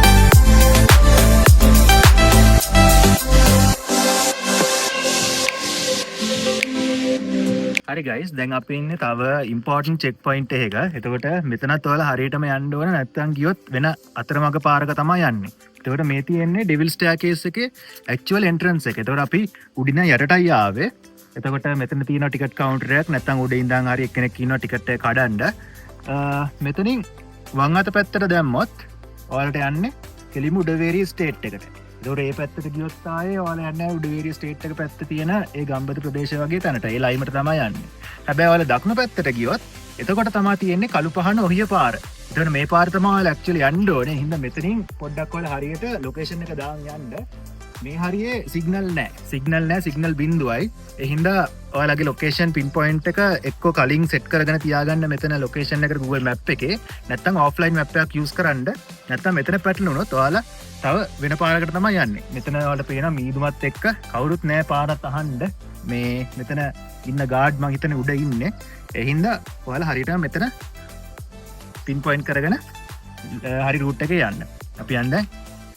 හරි ගයිස්, දැන් අපි ඉන්නේ තව ඉම්පෝර්ටන්ට් චෙක් පොයින්ට් එකක. එතකොට මෙතනත් ඔයාලා හරියටම යන්න ඕන, නැත්නම් ගියොත් වෙන අතරමඟ පාරක තමයි යන්නේ. එතකොට මේ තියෙන්නේ ඩෙවිල් ස්ටෙයාකේස් එකේ ඇක්චුවල් එන්ට්‍රන්ස් එක. එතකොට අපි උඩින් යටටයි ආවේ. එතකොට මෙතන තියෙන ටිකට් කවුන්ටර් එකක්, නැත්නම් උඩ ඉඳන් හරි එක්කෙනෙක් ඉන්නවා ටිකට් එක කඩන්න. මෙතනින් වම් අත පැත්තට දැම්මොත් ඔයාලට යන්නේ කෙලිම උඩවේරිය ස්ටේට් එකට. ඒතකොට මේ පැත්තට ගියොත් ආයේ ඔයාලා යන්නේ උඩවේරිය ස්ටේට් එක පැත්තේ තියෙන ඒ ගම්බද ප්‍රදේශය වගේ තැනට. ඒ ලයිමට තමයි යන්නේ. හැබැයි ඔයාලා දකුණු පැත්තට ගියොත් එතකොට තමයි තියෙන්නේ කළු පහන ඔහිය පාර. එතකොට මේ පාර තමයි ඔයාලා ඇක්චුවලි යන්න ඕනේ. හින්දා මෙතනින් පොඩ්ඩක් ඔයාලා හරියට ලොකේෂන් එක දාන් යන්න. මේ හරියේ සිග්නල් නැහැ. සිග්නල් බිඳුවයි. ඒ හින්දා ඔයාලගේ ලොකේෂන් පින් පොයින්ට් එක එක්ක කලින් සෙට් කරගෙන තියාගන්න මෙතන ලොකේෂන් එකට Google Map එකේ. නැත්නම් ඔෆ්ලයින් මැප් එකක් යූස් කරන්න. නැත්නම් මෙතන පැටලුණොත් ඔයාලා තව වෙන පාරකට තමයි යන්නේ. මෙතන ඔයාලට පේනවා මීදුමත් එක්ක කවුරුත් නැහැ පාරත් අහන්න. මේ මෙතන ඉන්න ගාඩ් මං හිතන්නේ උඩ ඉන්නේ. ඒ හින්දා ඔයාලා හරියටම මෙතන පින් පොයින්ට් කරගෙන හරි රූට් එකේ යන්න. අපි යන්නේ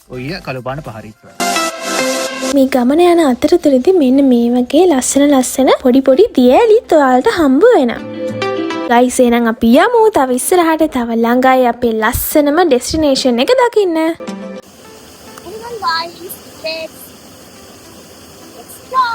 ඔය කළුපාන පහරින්. මේ ගමන යන අතරතුරදී මෙන්න මේ වගේ ලස්සන පොඩි දියැලිත් ඔයාලට හම්බ වෙනවා. ගයිස්, එහෙනම් අපි යමු තව ඉස්සරහට. තව ළඟයි අපේ ලස්සනම ඩෙස්ටිනේෂන් එක දකින්න. Guys, let's go.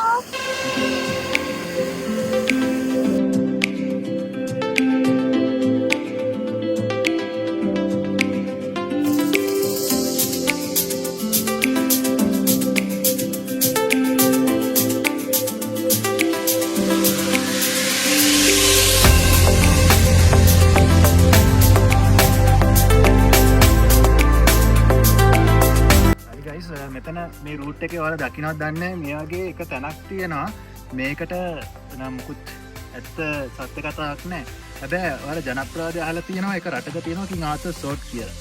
මෙතන මේ රූට් එකේ ඔයාලා දකින්නවත් දන්නේ මේ වගේ එක තැනක් තියෙනවා. මේකට නම් මුකුත් ඇත්ත සත්‍ය කතාවක් නැහැ. හැබැයි ඔයාලා ජනප්‍රවාදය අහලා තියෙනවා ඒක රටක තියෙනවා කිං ආතර් සෝට් කියලා.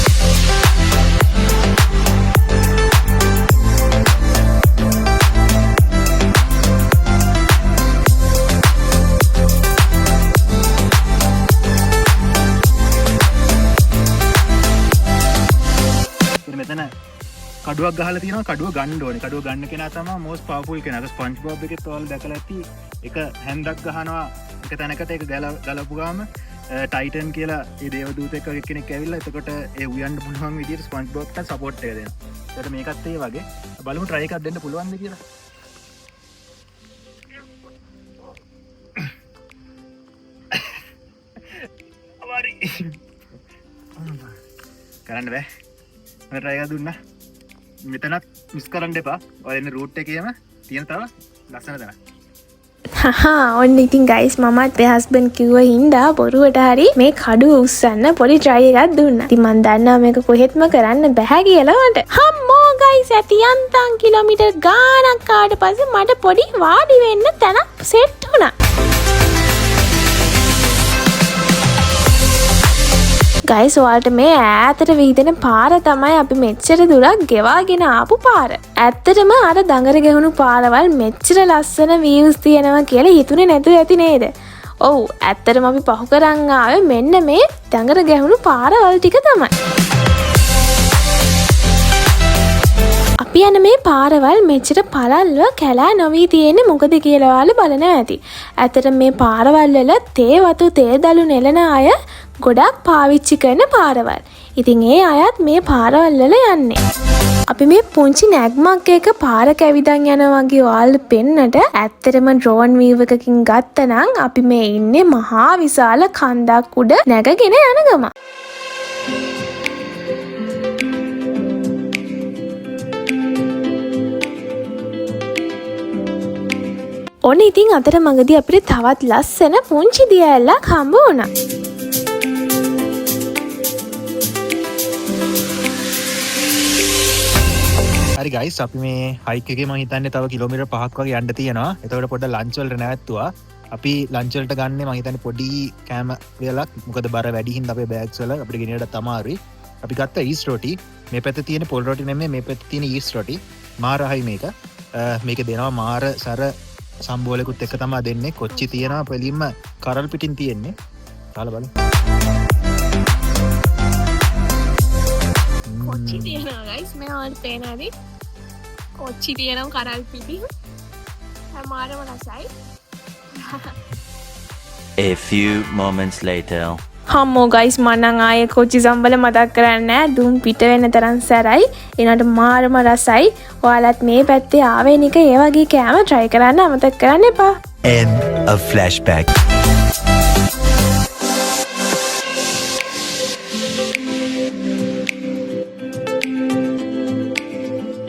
මෙතන කඩුවක් ගහලා තියෙනවා. කඩුව ගන්න ඕනේ. කඩුව ගන්න කෙනා තමයි most powerful කෙනා. අර SpongeBob එකෙත් ඔයාලා දැකලා ඇති. එක හැන්දක් ගහනවා එක තැනකට ඒක ගලපු ගාම ටයිටන් කියලා ඒ දේවදූතෙක් වගේ කෙනෙක් ඇවිල්ලා එතකොට ඒ උයන්න පුළුවන් විදිහට SpongeBob ට සපෝට් එක දෙනවා. ඒකට මේකත් ඒ වගේ බලමු try එකක් දෙන්න පුළුවන්ද කියලා. අමාරි. කරන්න බෑ. මම try එකක් දුන්නා. මෙතනත් මිස් කරන්න එපා. ඔය එන්නේ රූට් එකේම තියෙන තව ලස්සන තැනක්. ඔන්න ඉතින් ගයිස්, මමත් ඒ හස්බන්ඩ් කිව්ව හින්දා බොරුවට හරි මේ කඩුව උස්සන්න පොඩි try එකක් දුන්නා. ඉතින් මන් දන්නවා මේක කොහෙත්ම කරන්න බෑ කියලා මට. හම්මෝ ගයිස්, ඇති යන්තම් කිලෝමීටර් ගාණක් ආවට පස්සේ මට පොඩි වාඩි වෙන්න තැනක් සෙට් වුණා. ගයිස්, ඔයාලට මේ ඈතට විහිදෙන පාර තමයි අපි මෙච්චර දුරක් ගෙවාගෙන ආපු පාර. ඇත්තටම අර දඟර ගැහුණු පාරවල් මෙච්චර ලස්සන views තියෙනවා කියලා හිතුනේ නැතුව ඇති නේද? ඔව්, ඇත්තටම අපි පහු කරන් ආවේ මෙන්න මේ දඟර ගැහුණු පාරවල් ටික තමයි. අපි යන මේ පාරවල් මෙච්චර පළල්ව කැලෑ නොවී තියෙන්නේ මොකද කියලා ඔයාලා බලනවා ඇති. ඇත්තට මේ පාරවල් වල තේ වතු තේ දළු නෙලන අය ගොඩක් පාවිච්චි කරන පාරවල්. ඉතින් ඒ අයත් මේ පාරවල් වල යන්නේ. අපි මේ පුංචි නැග්මක් එක පාර කැවිදන් යනවා වගේ ඔයාලට පෙන්නට ඇත්තටම ඩ්‍රෝන් වීව් එකකින් ගත්තනම් අපි මේ ඉන්නේ මහා විශාල කන්දක් උඩ නැගගෙන යන ගම. ඔන්න ඉතින් අතර මඟදී අපිට තවත් ලස්සන පුංචි දිය ඇල්ලක් හම්බ වුණා. හරි ගයිස් අපි මේ හයික් එකේ මම හිතන්නේ තව කිලෝමීටර් 5ක් වගේ යන්න තියෙනවා. එතකොට පොඩ්ඩක් ලන්ච් වලට නැවැත්තුවා. අපි ලන්ච් වලට ගන්නේ මම හිතන්නේ පොඩි කෑම වේලක්. මොකද බර වැඩි හින්දා අපේ බෑග්ස් වල අපිට ගෙනියන්නත් අමාරුයි. අපි ගත්ත ඊස්ට් රොටි. මේ පැත්තේ තියෙන පොල් රොටි නෙමෙයි මේ පැත්තේ තියෙන ඊස්ට් රොටි. මාර හයි මේක. මේක දෙනවා මාර සර සම්බෝලෙකුත් එක තමයි දෙන්නේ. කොච්චි තියනවා පෙලින්ම කරල් පිටින් තියෙන්නේ. කාලා බලන්න. කොච්චි තියෙනවා guys මේ ඔයාලට පේනවාද? කොච්චි තියෙනවා කරල් පිටින්. හැමාරම රසයි. A few moments later. හම්මෝ ගයිස් මම නම් ආයේ කොච්චි සම්බල මතක් කරන්නේ නැහැ. දුම් පිට වෙන තරම් සැරයි. එනට මාරම රසයි. ඔයාලත් මේ පැත්තේ ආවෙනික ඒ වගේ කෑම try කරන්න අමතක කරන්න එපා. End of flashback.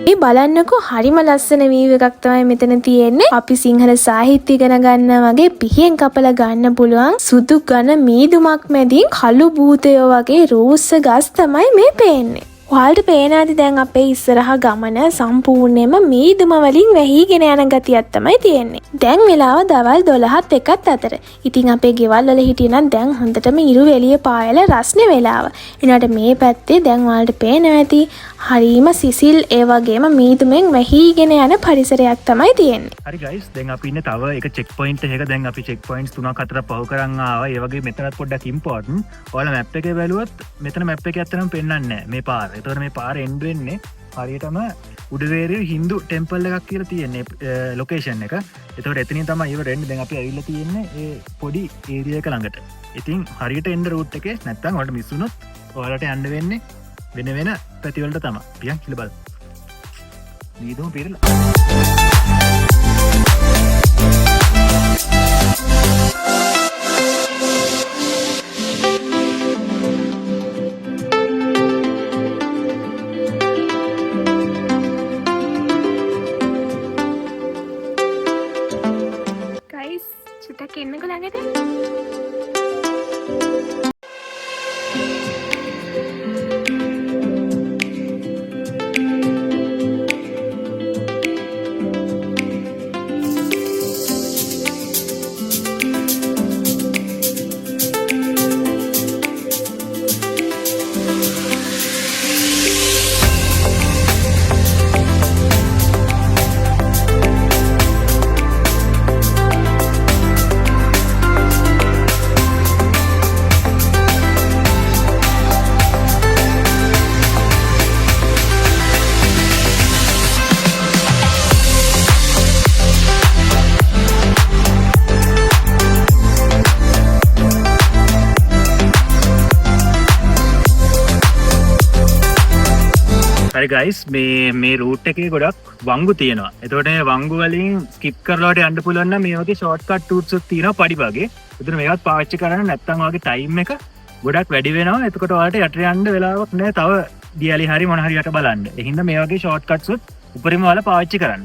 මේ බලන්නකෝ හරිම ලස්සන වීව් එකක් තමයි මෙතන තියෙන්නේ. අපි සිංහල සාහිත්‍ය ඉගෙන ගන්නා වගේ පිහියෙන් කපලා ගන්න පුළුවන් සුදු ඝන මීදුමක් මැදින් කළු භූතයෝ වගේ රෝස්ස ගස් තමයි මේ පේන්නේ. ඔයාලට පේනවාද දැන් අපේ ඉස්සරහා ගමන සම්පූර්ණයෙන්ම මීදුම වලින් වැහිගෙන යන ගතියක් තමයි තියෙන්නේ. දැන් වෙලාව දවල් 12ත් එකත් අතර. ඉතින් අපේ ගෙවල් වල හිටියනම් දැන් හොඳටම ඉරු එළිය පායලා රස්නේ වෙලාව. ඊනට මේ පැත්තේ දැන් ඔයාලට පේනවා ඇති හරීම සිසිල් ඒ වගේම මීදුමෙන් වැහිගෙන යන පරිසරයක් තමයි තියෙන්නේ. හරි ගයිස් දැන් අපි ඉන්නේ තව එක චෙක් පොයින්ට් එකක. දැන් අපි චෙක් පොයින්ට්ස් 3ක් 4ක් පහු කරන් ආවා. ඒ වගේ මෙතනත් පොඩ්ඩක් ඉම්පෝටන්ට්. ඔයාලා මැප් එකේ බැලුවොත් මෙතන මැප් එකේ ඇත්තටම පෙන්වන්නේ නැහැ මේ පාර. එතකොට මේ පාර එන්ඩ් වෙන්නේ හරියටම උඩවේරේ හින්දු ටෙම්පල් එකක් කියලා තියෙන්නේ ලොකේෂන් එක. එතකොට එතනින් තමයි ඉවර වෙන්නේ. දැන් අපි ඇවිල්ලා තියෙන්නේ ඒ පොඩි ඒරියා එක ළඟට. ඉතින් හරියට එන්න රූට් එකේ නැත්තම් ඔයාලට මිස් වුණොත් ඔයාලට යන්න වෙන්නේ වෙන වෙන පැතිවලට තමයි. පියන් කියලා බලන්න. නීදෝ පිරලා. guys චුට්ටක් එන්නකෝ ළඟට. හරි ගයිස් මේ රූට් එකේ ගොඩක් වංගු තියෙනවා. එතකොට මේ වංගු වලින් ස්කිප් කරලාට යන්න පුළුවන් නම් මේ වගේ ෂෝට් කට් රූට්ස් උත් තියෙනවා පඩි වගේ. එතන මේවත් පාවිච්චි කරන්න නැත්නම් ඔයාගේ ටයිම් එක ගොඩක් වැඩි වෙනවා. එතකොට ඔයාලට යට යන්න වෙලාවක් නැහැ. තව දියලි හරි මොන හරි යට බලන්න. ඒ හින්දා මේ වගේ ෂෝට් කට්ස් උත් උපරිම ඔයාලා පාවිච්චි කරන්න.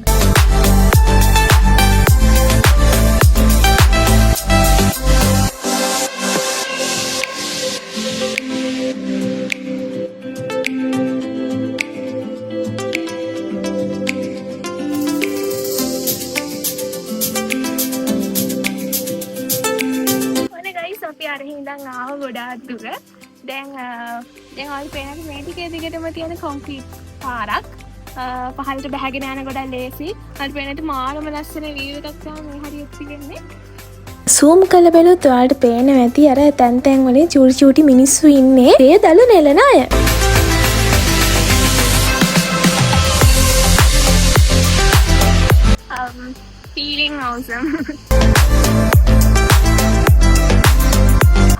ඉඳන් ආව ගොඩාක් දුර. දැන් ඔයාලට පේනවාද මේ ටිකේ දිගටම තියෙන කොන්ක්‍රීට් පාරක්. පහළට බහගෙන යන ගොඩක් ලේසි. ඔයාලට පේනවාද මාරම ලස්සන view එකක් තමයි මේ හරියට තියෙන්නේ. සූම් කළ බැලුවොත් ඔයාලට පේනවා ඇති අර තැන් තැන් වලින් චූටි චූටි මිනිස්සු ඉන්නේ. ඒ දළු නෙලන අය. feeling awesome.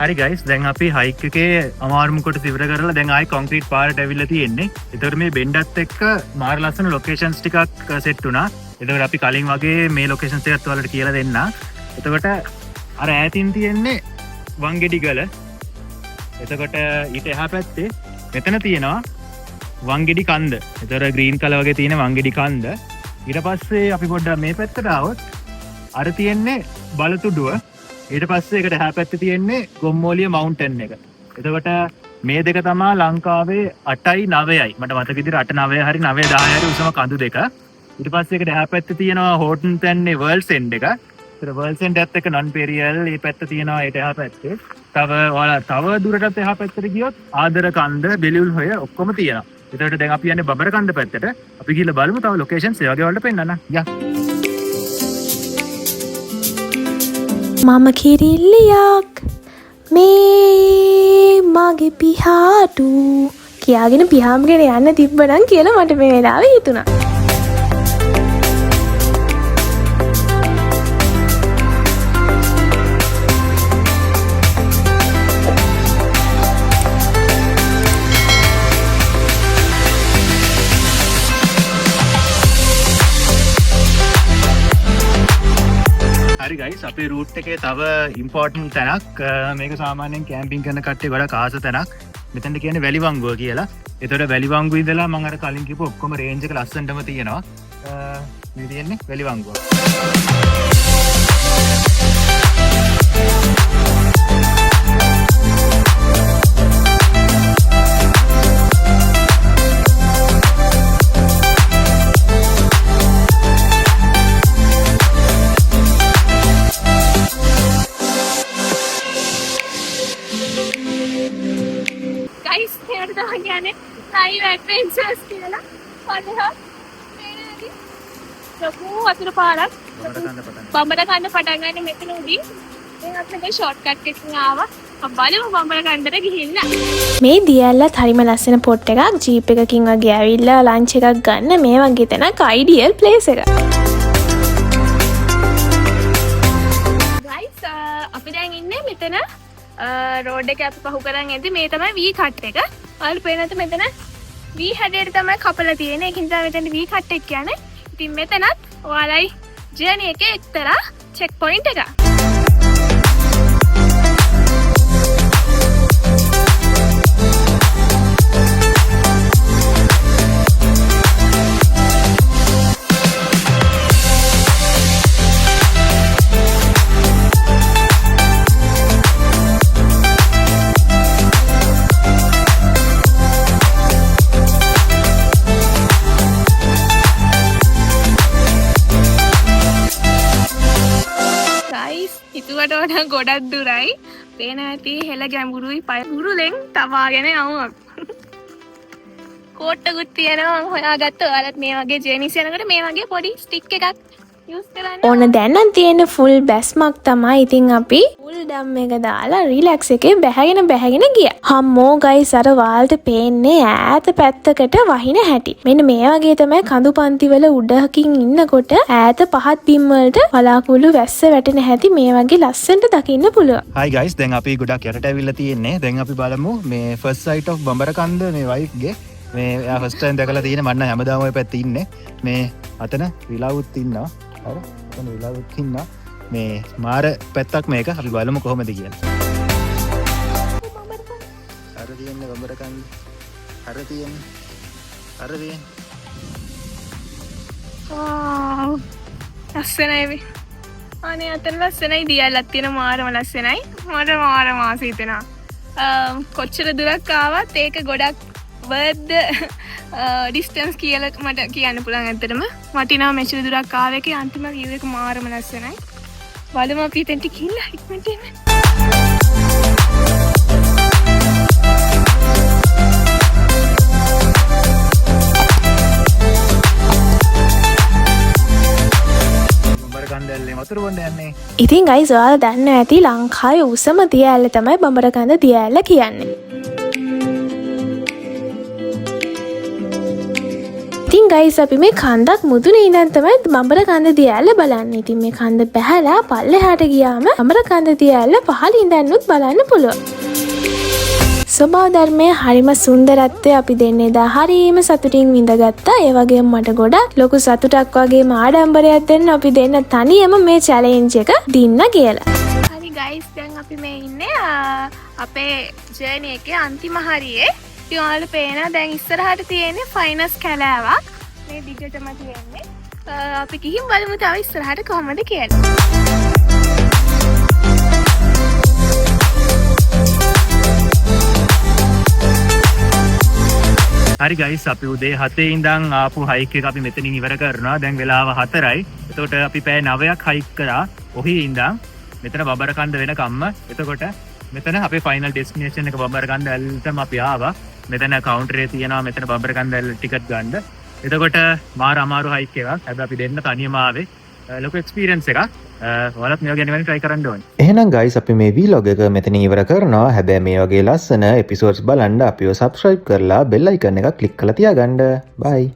හරි ගයිස් දැන් අපි හයික් එකේ අමාරුමකට ඉවර කරලා දැන් ආයි කොන්ක්‍රීට් පාරට ඇවිල්ලා තියෙන්නේ. ඒතකොට මේ බෙන්ඩත් එක්ක මාර ලස්සන ලොකේෂන්ස් ටිකක් සෙට් වුණා. ඒතකොට අපි කලින් වගේ මේ ලොකේෂන්ස් ටිකත් ඔයාලට කියලා දෙන්න. එතකොට අර ඈතින් තියෙන්නේ වංගෙඩිගල. එතකොට ඊට එහා පැත්තේ මෙතන තියෙනවා වංගෙඩි කන්ද. ඒතකොට ග්‍රීන් කලර් වගේ තියෙන වංගෙඩි කන්ද. ඊට පස්සේ අපි පොඩ්ඩක් මේ පැත්තට ආවොත් අර තියෙන්නේ බලතුඩුව. ඊට පස්සේ එකට එහා පැත්තේ තියෙන්නේ ගොම්මෝලිය මවුන්ටන් එක. එතකොට මේ දෙක තමයි ලංකාවේ 8යි 9යි. මට මතක විදිහට 8 9 හරි 9 10 හරි උසම කඳු දෙක. ඊට පස්සේ එකට එහා පැත්තේ තියෙනවා හෝටන් තැන්නේ වර්ල්ඩ්ස් එන්ඩ් එක. ඒතර වර්ල්ඩ්ස් එන්ඩ් එකත් එක්ක non perial මේ පැත්ත තියෙනවා ඊට එහා පැත්තේ. තව දුරටත් එහා පැත්තට ගියොත් ආදර කන්ද බෙලියුල් හොය ඔක්කොම තියෙනවා. එතකොට දැන් අපි යන්නේ බබර කන්ද පැත්තට. අපි ගිහලා බලමු තව ලොකේෂන්ස් ඒ වගේ වලට පෙන්නන්න. යා. මම කිරිල්ලියක් මේ මගේ පිහාටු කියාගෙන පිහාම්ගෙන යන්න තිබ්බනම් කියලා මට මේ වෙලාවේ හිතුණා. අපේ රූට් එකේ තව ඉම්පෝර්ටන්ට් තැනක් මේක සාමාන්‍යයෙන් කැම්පින් කරන කට්ටිය ගොඩක් ආස තැනක්. මෙතනට කියන්නේ වැලිවංගුව කියලා. ඒතකොට වැලිවංගුව ඉඳලා මම අර කලින් කියපු ඔක්කොම රේන්ජ් එක ලස්සනටම තියෙනවා. මේ තියෙන්නේ වැලිවංගුව. live adventures කියලා පොඩ්ඩක් මේනදී ලොකු වතුර පාරක් බම්බර කන්න පටන් ගන්න මෙතනදී දැන් අපිට ෂෝට් කට් එකකින් ආවා බලමු බම්බර කන්නට ගිහිල්ලා මේ දියැල්ලත් හරිම ලස්සන පොට් එකක් ජීප් එකකින් වගේ ඇවිල්ලා ලන්ච් එකක් ගන්න මේ වගේ තැනක් අයිඩියල් ප්ලේස් එකක්. ගයිස් අපි දැන් ඉන්නේ මෙතන රෝඩ් එක අපි පහු කරන් ඇද්දි මේ තමයි වී කට් එක. ඔයාලට පේනද මෙතන වී හැඩයට තමයි කපලා තියෙන්නේ. ඒකින් තමයි මෙතන වී කට් එක කියන්නේ. ඉතින් මෙතනත් ඔයාලයි ජර්නි එකේ එක්තරා චෙක් පොයින්ට් එකක්. හිතුවට ගොඩක් දුරයි පේන ඇති හෙළ ගැඹුරුයි පය උරුලෙන් තවාගෙන යමු කෝට්ටකුත් තියෙනවා මම හොයාගත්තා. ඔයාලත් මේ වගේ ජර්නිස් යනකොට මේ වගේ පොඩි ස්ටික් එකක් යූස් කරන්න ඕන. දැන් නම් තියෙන ෆුල් බැස්මක් තමයි. ඉතින් අපි ෆුල් ඩම් එක දාලා රිලැක්ස් එකේ බැහැගෙන ගියා. හම්මෝ ගයිස් අර වාල්ට පේන්නේ ඈත පැත්තකට වහින හැටි. මෙන්න මේ වගේ තමයි කඳු පන්ති වල උඩහකින් ඉන්නකොට ඈත පහත් බිම් වලට වලාකුළු වැස්ස වැටෙන හැටි මේ වගේ ලස්සනට දකින්න පුළුවන්. Hi guys, දැන් අපි ගොඩක් යටට ඇවිල්ලා තියෙන්නේ. දැන් අපි බලමු මේ first sight of බඹරකන්ද මේ wife ගේ. මේ එයා first time දැකලා තියෙන මන්න හැමදාම ඔය පැත්තේ ඉන්නේ. මේ අතන රිලවුත් ඉන්නවා. හරි? අතන රිලවුත් ඉන්නවා. මේ මාර පැත්තක් මේක. අපි බලමු කොහොමද කියලා. අර තියෙන්නේ බඹරකන්ද. අර තියෙන්නේ. ලස්සනයි. අනේ අතන ලස්සනයි දියල්ලක් තියෙන මාරම ලස්සනයි. මට මාරම ආස හිතෙනවා. කොච්චර දුරක් ආවත් ඒක ගොඩක් worth distance කියලා මට කියන්න පුළුවන්. ඇත්තටම වටිනා මෙච්චර දුරක් ආව එකේ අන්තිම view එක මාරම ලස්සනයි. බලමු අපි එතනට ගිහිල්ලා ඉක්මනට එන්න. ඉතින් ගයිස් ඔයාලා දන්නවා ඇති ලංකාවේ උසම දියඇල්ල තමයි බඹරකන්ද දියඇල්ල කියන්නේ. ඉතින් ගයිස් අපි මේ කන්දක් මුදුනේ ඉඳන් තමයි බඹර කන්ද දිය ඇල්ල බලන්න. ඉතින් මේ කන්ද බැහැලා පල්ලෙහාට ගියාම බඹර කන්ද දිය ඇල්ල පහළ ඉඳන්නුත් බලන්න පුළුවන්. ස්වභාව ධර්මයේ හරිම සුන්දරත්වය අපි දෙන්නේ දා හරීම සතුටින් විඳගත්තා. ඒ වගේම මට ගොඩක් ලොකු සතුටක් වගේම ආඩම්බරයක් දෙන්න අපි දෙන්න තනියම මේ චැලෙන්ජ් එක දින්න කියලා. හරි ගයිස් දැන් අපි මේ ඉන්නේ අපේ ජර්නි එකේ අන්තිම හරියේ. ඉතින් ඔයාලට පේනවා දැන් ඉස්සරහට තියෙන්නේ ෆයිනස් කැලෑවක්. මේ දිගටම තියෙන්නේ. අපි ගිහින් බලමු තව ඉස්සරහට කොහොමද කියලා. හරි ගයිස් අපි උදේ 7 ඉඳන් ආපු හයික් එක අපි මෙතනින් ඉවර කරනවා. දැන් වෙලාව 4යි. එතකොට අපි පැය 9ක් හයික් කරා. ඔහි ඉඳන් මෙතන බබරකන්ද වෙනකම්ම. එතකොට මෙතන අපේ ෆයිනල් ඩෙස්ටිනේෂන් එක බබරකන්ද ඇල්ලටම අපි ආවා. මෙතන කවුන්ටරේ තියෙනවා මෙතන බබරකන්ද ඇල්ල ටිකට් ගන්න. එතකොට මාර අමාරු හයික් එකක්. හැබැයි අපි දෙන්න තනියම ආවේ. ලොකු එක්ස්පීරියන්ස් එකක්. ඔයාලත් මේ වගේ නිවෙන්න try කරන්න ඕනේ. එහෙනම් guys අපි මේ vlog එක මෙතන ඉවර කරනවා. හැබැයි මේ වගේ ලස්සන episodes බලන්න අපිව subscribe කරලා bell icon එක click කරලා තියාගන්න. bye.